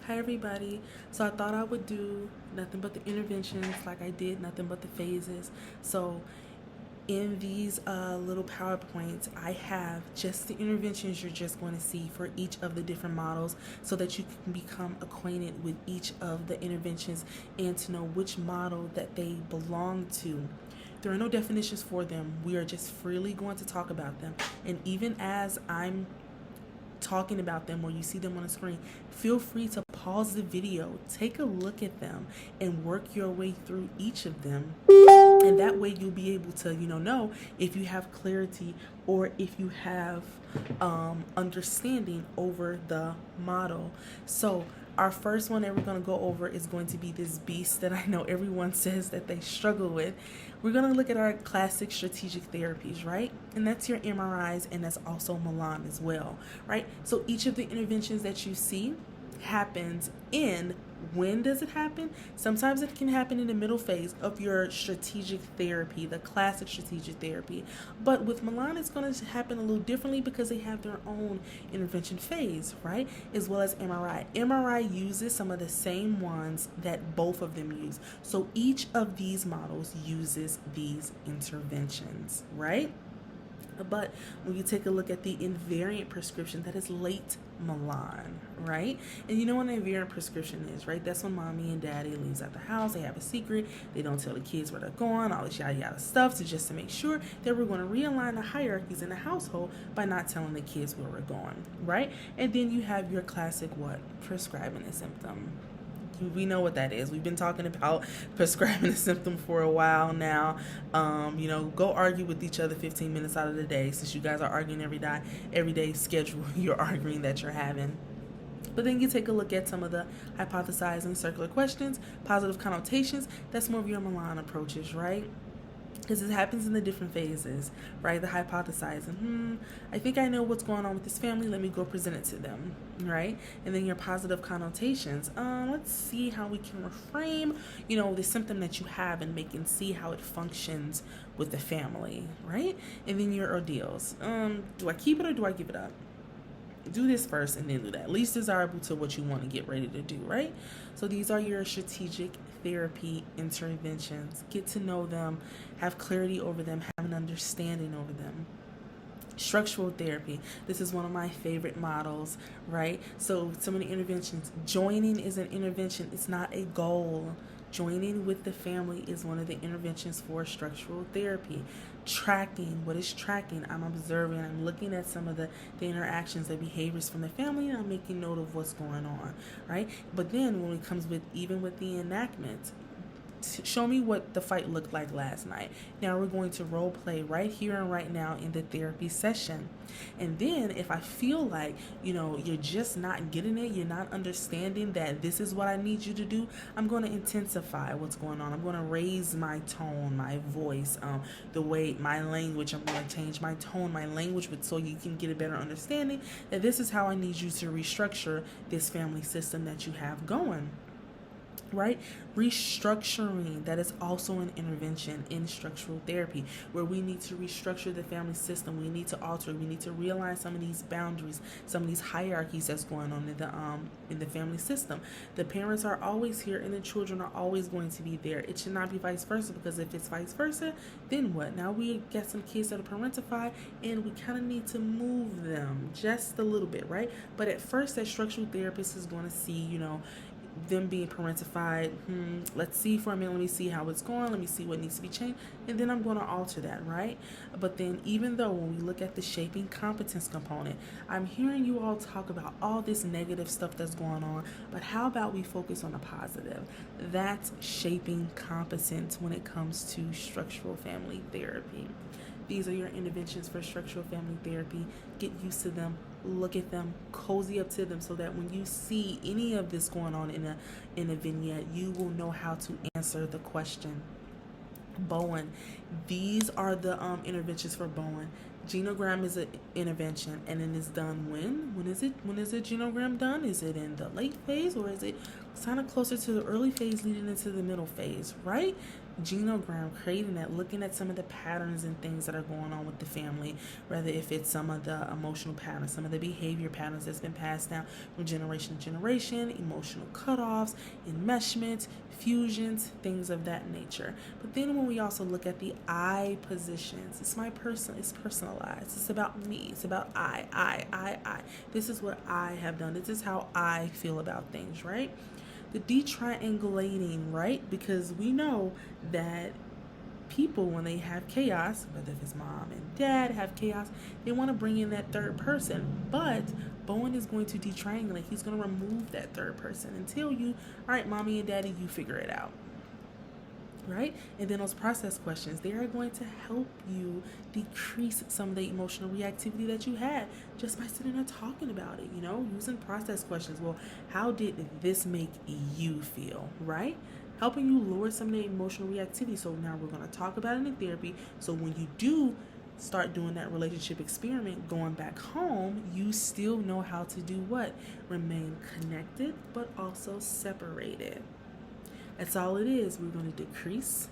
Hi everybody. So I thought I would do nothing but the interventions like I did nothing but the phases. So in these little PowerPoints, I have just the interventions you're just going to see for each of the different models so that you can become acquainted with each of the interventions and to know which model that they belong to. There are no definitions for them. We are just freely going to talk about them. And even as I'm talking about them or you see them on the screen, feel free to pause the video, take a look at them, and work your way through each of them. And that way you'll be able to, know if you have clarity or if you have understanding over the model. So our first one that we're going to go over is going to be this beast that I know everyone says that they struggle with. We're going to look at our classic strategic therapies, right? And that's your MRIs, and that's also Milan as well, right? So each of the interventions that you see happens in, when does it happen? Sometimes it can happen in the middle phase of your strategic therapy, the classic strategic therapy. But with Milan, it's going to happen a little differently because they have their own intervention phase, right? As well as MRI. MRI uses some of the same ones that both of them use. So each of these models uses these interventions, right? But when you take a look at the invariant prescription, that is late Milan, right? And you know what an invariant prescription is, right? That's when mommy and daddy leaves out the house. They have a secret. They don't tell the kids where they're going, all this yada yada stuff, to just to make sure that we're going to realign the hierarchies in the household by not telling the kids where we're going, right? And then you have your classic what? Prescribing a symptom. We know what that is. We've been talking about prescribing a symptom for a while now. Go argue with each other 15 minutes out of the day, since you guys are arguing every day schedule you're arguing that you're having. But then you take a look at some of the hypothesizing circular questions, positive connotations. That's more of your Milan approaches, right? Because it happens in the different phases, right? The hypothesizing, I think I know what's going on with this family. Let me go present it to them, right? And then your positive connotations. Let's see how we can reframe, the symptom that you have and make and see how it functions with the family, right? And then your ordeals. Do I keep it or do I give it up? Do this first and then do that. Least desirable to what you want to get ready to do, right? So these are your strategic therapy interventions. Get to know them, have clarity over them, have an understanding over them. Structural therapy. This is one of my favorite models, right? So some of the interventions, joining is an intervention. It's not a goal. Joining with the family is one of the interventions for structural therapy. Tracking. What is tracking? I'm observing. I'm looking at some of the interactions, the behaviors from the family, and I'm making note of what's going on, right? But then when it comes with, even with the enactment, show me what the fight looked like last night. Now we're going to role play right here and right now in the therapy session. And then if I feel like, you're just not getting it, you're not understanding that this is what I need you to do, I'm going to intensify what's going on. I'm going to raise my tone, my voice, the way, my language. I'm going to change my tone, my language, so you can get a better understanding that this is how I need you to restructure this family system that you have going. Right? Restructuring, that is also an intervention in structural therapy, where we need to restructure the family system. We need to alter, we need to realign some of these boundaries, some of these hierarchies that's going on in the family system. The parents are always here and the children are always going to be there. It should not be vice versa, because if it's vice versa, then what? Now we get some kids that are parentified and we kind of need to move them just a little bit, right? But at first, that structural therapist is going to see, them being parentified. Let's see for a minute. Let me see how it's going. Let me see what needs to be changed. And then I'm going to alter that, right? But then even though when we look at the shaping competence component, I'm hearing you all talk about all this negative stuff that's going on, but how about we focus on the positive? That's shaping competence when it comes to structural family therapy. These are your interventions for structural family therapy. Get used to them, look at them, cozy up to them, so that when you see any of this going on in a vignette, you will know how to answer the question. Bowen. These are the interventions for Bowen. Genogram is an intervention, and then it's done when? When is the genogram done? Is it in the late phase, or is it kind of closer to the early phase leading into the middle phase, right? genogram, creating that, looking at some of the patterns and things that are going on with the family, whether if it's some of the emotional patterns, some of the behavior patterns that's been passed down from generation to generation, emotional cutoffs, enmeshments, fusions, things of that nature. But then when we also look at the I positions, it's personalized. It's about me. It's about I. This is what I have done. This is how I feel about things, right? The detriangulating, right? Because we know that people, when they have chaos, whether if it's mom and dad have chaos, they want to bring in that third person. But Bowen is going to detriangulate. He's going to remove that third person and tell you, all right, mommy and daddy, you figure it out. Right? And then those process questions, they are going to help you decrease some of the emotional reactivity that you had just by sitting there talking about it, using process questions. Well, how did this make you feel, right? Helping you lower some of the emotional reactivity. So now we're going to talk about it in therapy. So when you do start doing that relationship experiment going back home, you still know how to do what? Remain connected, but also separated. That's all it is. We're going to decrease.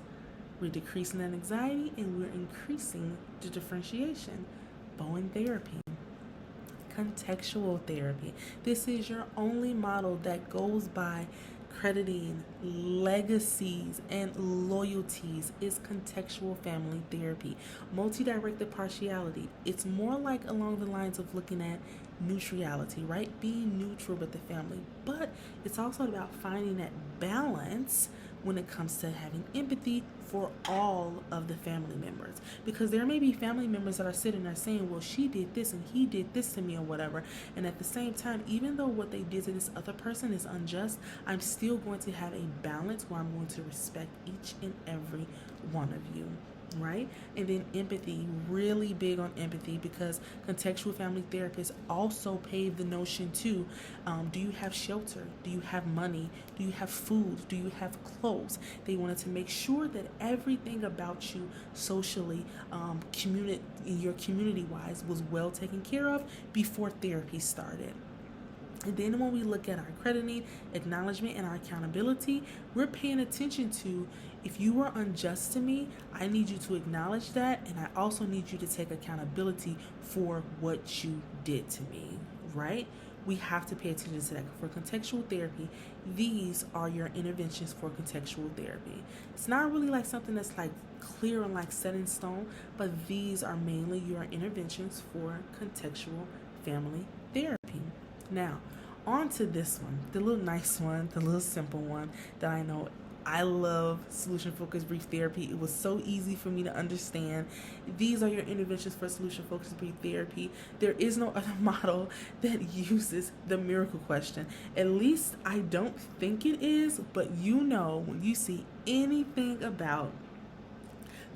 We're decreasing that anxiety, and we're increasing the differentiation. Bowen therapy. Contextual therapy. This is your only model that goes by crediting legacies and loyalties. Is contextual family therapy. Multi-directed partiality. It's more like along the lines of looking at neutrality, right? Being neutral with the family. But it's also about finding that balance when it comes to having empathy for all of the family members. Because there may be family members that are sitting there saying, well, she did this and he did this to me or whatever. And at the same time, even though what they did to this other person is unjust, I'm still going to have a balance where I'm going to respect each and every one of you. Right? And then empathy, really big on empathy, because contextual family therapists also pave the notion too. Do you have shelter? Do you have money? Do you have food? Do you have clothes? They wanted to make sure that everything about you socially, your community-wise, was well taken care of before therapy started. And then when we look at our crediting, acknowledgement, and our accountability, we're paying attention to, if you were unjust to me, I need you to acknowledge that, and I also need you to take accountability for what you did to me, right? We have to pay attention to that. For contextual therapy, these are your interventions for contextual therapy. It's not really like something that's like clear and like set in stone, but these are mainly your interventions for contextual family therapy. Now, on to this one, the little nice one, the little simple one that I know I love, solution-focused brief therapy. It was so easy for me to understand. These are your interventions for solution-focused brief therapy. There is no other model that uses the miracle question. At least I don't think it is, but when you see anything about,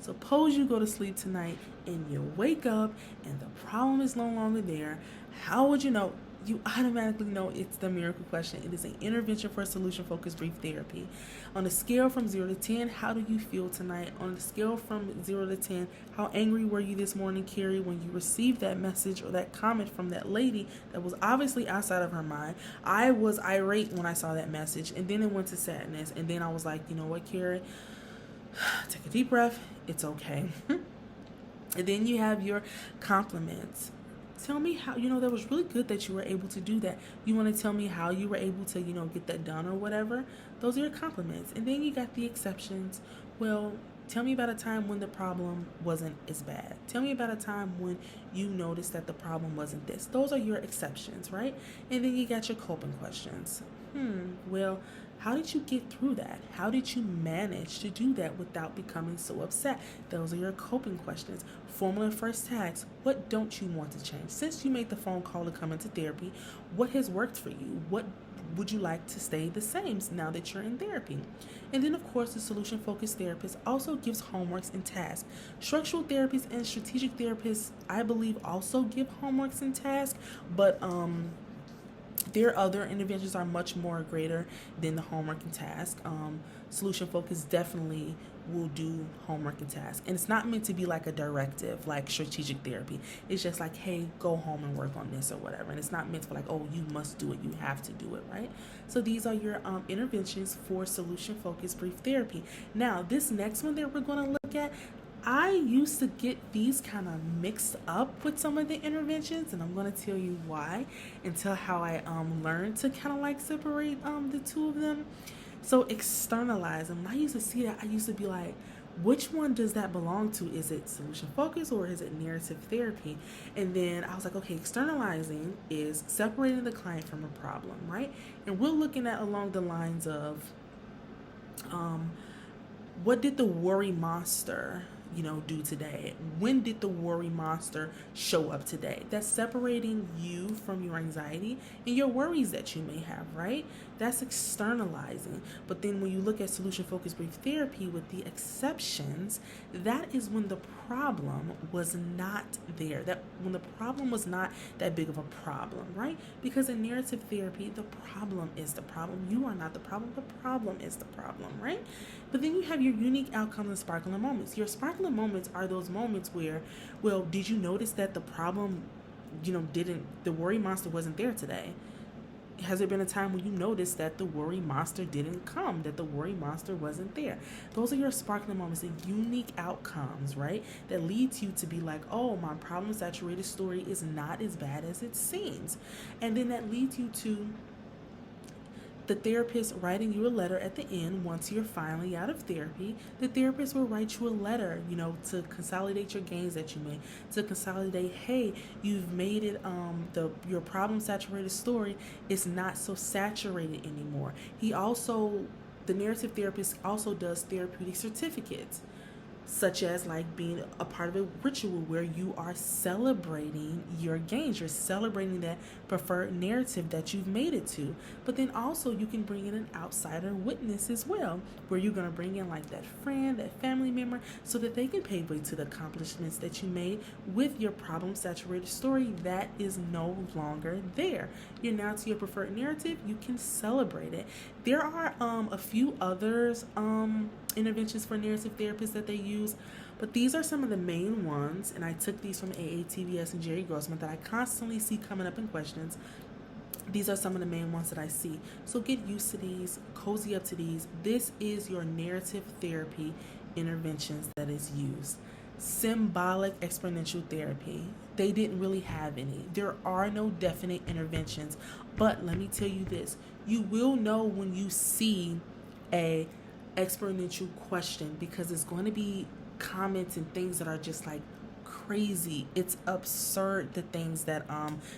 suppose you go to sleep tonight and you wake up and the problem is no longer there, how would you know? You automatically know it's the miracle question. It is an intervention for solution-focused brief therapy. On a scale from 0 to 10, how do you feel tonight? On a scale from 0 to 10, how angry were you this morning, Carrie, when you received that message or that comment from that lady that was obviously outside of her mind? I was irate when I saw that message, and then it went to sadness, and then I was like, you know what, Carrie? Take a deep breath. It's okay. And then you have your compliments. Tell me how, that was really good that you were able to do that. You want to tell me how you were able to, get that done or whatever? Those are your compliments. And then you got the exceptions. Well, tell me about a time when the problem wasn't as bad. Tell me about a time when you noticed that the problem wasn't this. Those are your exceptions, right? And then you got your coping questions. Well, how did you get through that? How did you manage to do that without becoming so upset? Those are your coping questions. Formula first task. What don't you want to change? Since you made the phone call to come into therapy, what has worked for you? What would you like to stay the same now that you're in therapy? And then, of course, the solution-focused therapist also gives homeworks and tasks. Structural therapists and strategic therapists, I believe, also give homeworks and tasks, but their other interventions are much more greater than the homework and task. Solution focus definitely will do homework and task, and it's not meant to be like a directive like strategic therapy. It's just like, hey, go home and work on this or whatever, and it's not meant for like, oh, you must do it, you have to do it, right? So these are your interventions for solution focused brief therapy. Now this next one that we're going to look at, I used to get these kind of mixed up with some of the interventions, and I'm going to tell you why and tell how I learned to kind of like separate the two of them. So externalize them. When I used to see that, I used to be like, which one does that belong to? Is it solution focus or is it narrative therapy? And then I was like, okay, externalizing is separating the client from a problem, right? And we're looking at along the lines of what did the worry monster do today? When did the worry monster show up today? That's separating you from your anxiety and your worries that you may have, right? That's externalizing. But then when you look at solution focused brief therapy with the exceptions, that is when the problem was not there. That when the problem was not that big of a problem, right? Because in narrative therapy, the problem is the problem. You are not the problem is the problem, right? But then you have your unique outcomes and sparkling moments. Your sparkling moments are those moments where, well, did you notice that the problem, the worry monster wasn't there today? Has there been a time when you noticed that the worry monster didn't come, that the worry monster wasn't there? Those are your sparkling moments, the unique outcomes, right? That leads you to be like, oh, my problem-saturated story is not as bad as it seems. And then that leads you to the therapist writing you a letter at the end. Once you're finally out of therapy, the therapist will write you a letter, to consolidate your gains that you made, to consolidate, hey, you've made it, your problem saturated story is not so saturated anymore. The narrative therapist also does therapeutic certificates, such as like being a part of a ritual where you are celebrating your gains. You're celebrating that preferred narrative that you've made it to. But then also you can bring in an outsider witness as well, where you're going to bring in like that friend, that family member, so that they can pave way to the accomplishments that you made with your problem-saturated story that is no longer there. You're now to your preferred narrative. You can celebrate it. There are a few others interventions for narrative therapists that they use, but these are some of the main ones, and I took these from AATVS and Jerry Grossman that I constantly see coming up in questions. These are some of the main ones that I see. So get used to these, cozy up to these. This is your narrative therapy interventions that is used. Symbolic-experiential therapy. They didn't really have any. There are no definite interventions, but let me tell you this. You will know when you see a experiential question, because it's going to be comments and things that are just like crazy. It's absurd, the things that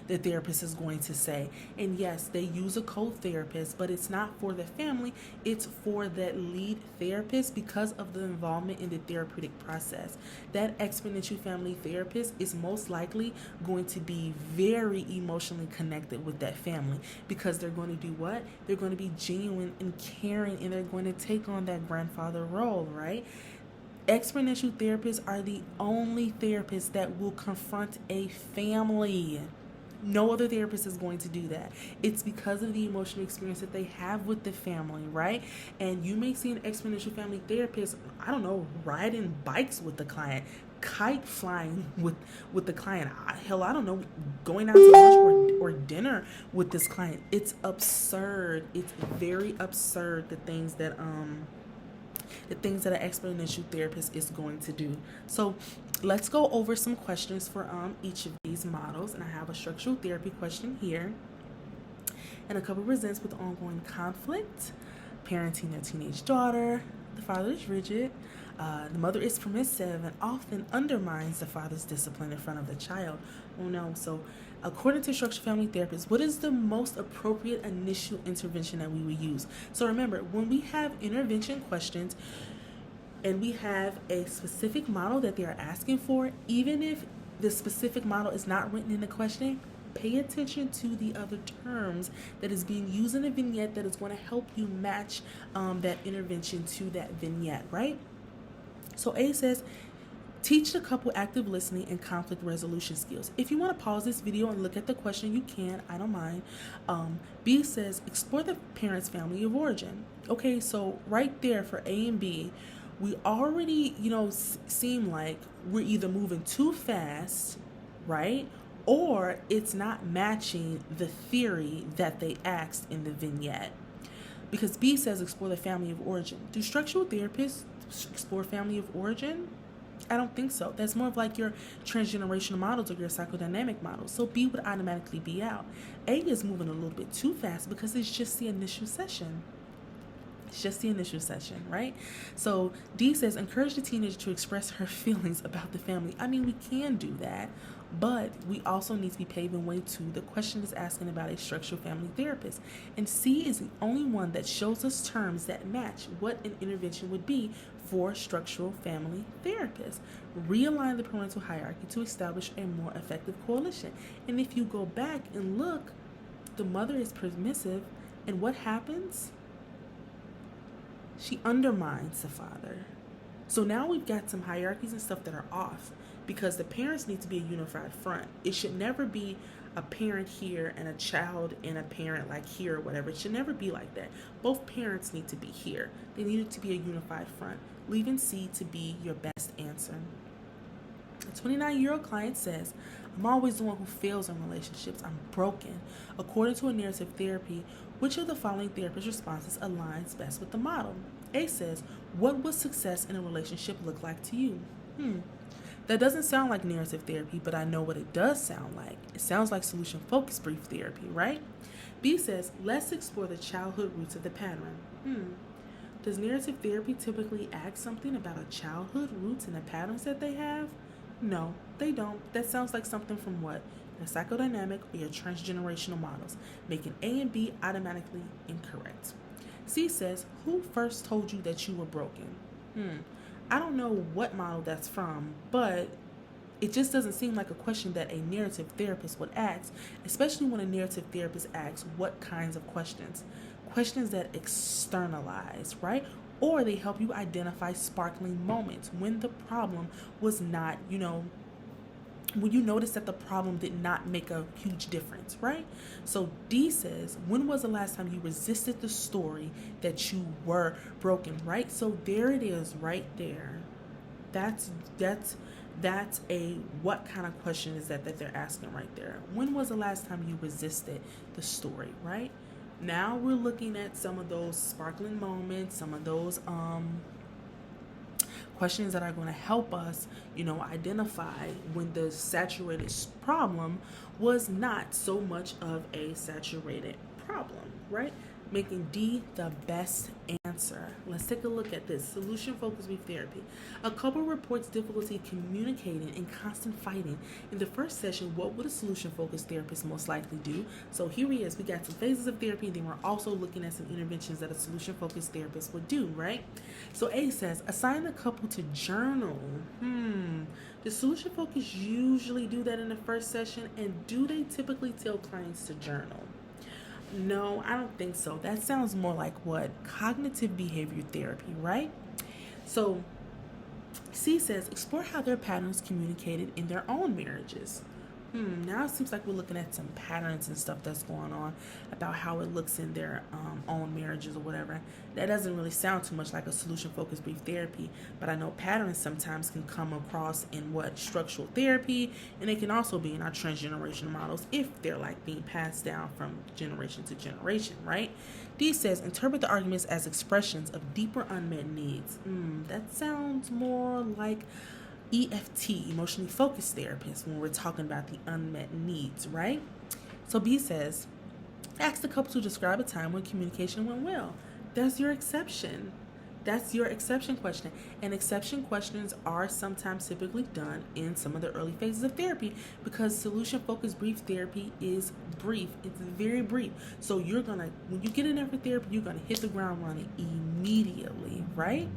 the therapist is going to say. And yes, they use a co-therapist, but it's not for the family, it's for that lead therapist because of the involvement in the therapeutic process. That exponential family therapist is most likely going to be very emotionally connected with that family, because they're going to do what? They're going to be genuine and caring, and they're going to take on that grandfather role, right? Exponential therapists are the only therapists that will confront a family. No other therapist is going to do that. It's because of the emotional experience that they have with the family, right? And you may see an exponential family therapist, I don't know, riding bikes with the client, kite flying with the client. Hell, I don't know, going out to lunch or dinner with this client. It's absurd. It's very absurd, the things that an exponential therapist is going to do. So let's go over some questions for each of these models. And I have a structural therapy question here. And a couple presents with ongoing conflict, parenting their teenage daughter. The father is rigid. The mother is permissive and often undermines the father's discipline in front of the child. Oh no. So according to structured family therapists, what is the most appropriate initial intervention that we would use? So remember, when we have intervention questions and we have a specific model that they are asking for, even if the specific model is not written in the question, pay attention to the other terms that is being used in the vignette that is going to help you match that intervention to that vignette, right? So A says, Teach the couple active listening and conflict resolution skills. If you want to pause this video and look at the question, you can. I don't mind. B says, explore the parent's family of origin. Okay, so right there for A and B, we already, seem like we're either moving too fast, right? Or it's not matching the theory that they asked in the vignette. Because B says explore the family of origin. Do structural therapists explore family of origin? I don't think so. That's more of like your transgenerational models or your psychodynamic models. So B would automatically be out. A is moving a little bit too fast because it's just the initial session. It's just the initial session, right? So D says encourage the teenager to express her feelings about the family. I mean, we can do that, but we also need to be paving way to the question is asking about a structural family therapist. And C is the only one that shows us terms that match what an intervention would be for structural family therapists. Realign the parental hierarchy to establish a more effective coalition. And if you go back and look, the mother is permissive, and what happens? She undermines the father. So now we've got some hierarchies and stuff that are off because the parents need to be a unified front. It should never be a parent here and a child and a parent like here or whatever. It should never be like that. Both parents need to be here. They need it to be a unified front, leaving C to be your best answer. A 29-year-old client says, I'm always the one who fails in relationships. I'm broken. According to a narrative therapy, which of the following therapist responses aligns best with the model? A says, what would success in a relationship look like to you? That doesn't sound like narrative therapy, but I know what it does sound like. It sounds like solution-focused brief therapy, right? B says, let's explore the childhood roots of the pattern. Does narrative therapy typically ask something about a childhood roots and the patterns that they have? No, they don't. That sounds like something from what? Your psychodynamic or your transgenerational models, making A and B automatically incorrect. C says, who first told you that you were broken? I don't know what model that's from, but it just doesn't seem like a question that a narrative therapist would ask, especially when a narrative therapist asks what kinds of questions. Questions that externalize, right? Or they help you identify sparkling moments when the problem was not, when you notice that the problem did not make a huge difference, right? So D says, when was the last time you resisted the story that you were broken, right? So there it is right there. That's a what kind of question is that they're asking right there? When was the last time you resisted the story, right? Now we're looking at some of those sparkling moments, some of those questions that are going to help us, identify when the saturated problem was not so much of a saturated problem, right? Making D the best answer. Let's take a look at this. Solution-focused brief therapy. A couple reports difficulty communicating and constant fighting. In the first session, what would a solution-focused therapist most likely do? So here he is. We got some phases of therapy, and then we're also looking at some interventions that a solution-focused therapist would do, right? So A says, assign the couple to journal. The solution-focused usually do that in the first session, and do they typically tell clients to journal? No, I don't think so. That sounds more like what? Cognitive behavior therapy, right? So C says, explore how their patterns communicated in their own marriages. Now it seems like we're looking at some patterns and stuff that's going on about how it looks in their own marriages or whatever. That doesn't really sound too much like a solution-focused brief therapy, but I know patterns sometimes can come across in structural therapy, and they can also be in our transgenerational models if they're like being passed down from generation to generation, right? D says, interpret the arguments as expressions of deeper unmet needs. That sounds more like EFT, emotionally focused therapist, when we're talking about the unmet needs, right? So B says, ask the couple to describe a time when communication went well. That's your exception. That's your exception question. And exception questions are sometimes typically done in some of the early phases of therapy because solution-focused brief therapy is brief. It's very brief. So when you get in there for therapy, you're going to hit the ground running immediately, right?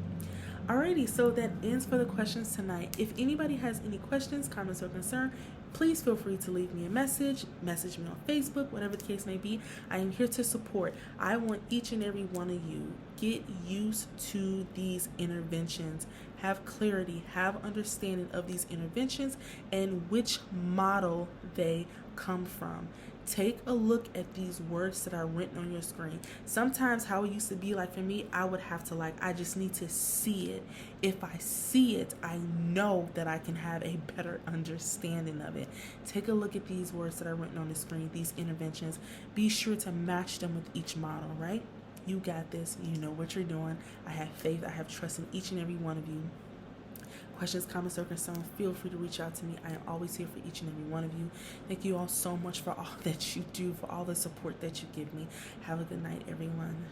Alrighty, so that ends for the questions tonight. If anybody has any questions, comments, or concern, please feel free to leave me a message me on Facebook, whatever the case may be. I am here to support. I want each and every one of you get used to these interventions. Have clarity, have understanding of these interventions and which model they come from. Take a look at these words that are written on your screen. Sometimes how it used to be, like for me, I would have to I just need to see it. If I see it, I know that I can have a better understanding of it. Take a look at these words that are written on the screen, these interventions. Be sure to match them with each model, right? You got this. You know what you're doing. I have faith. I have trust in each and every one of you. Questions, comments, or concerns, feel free to reach out to me. I am always here for each and every one of you. Thank you all so much for all that you do, for all the support that you give me. Have a good night, everyone.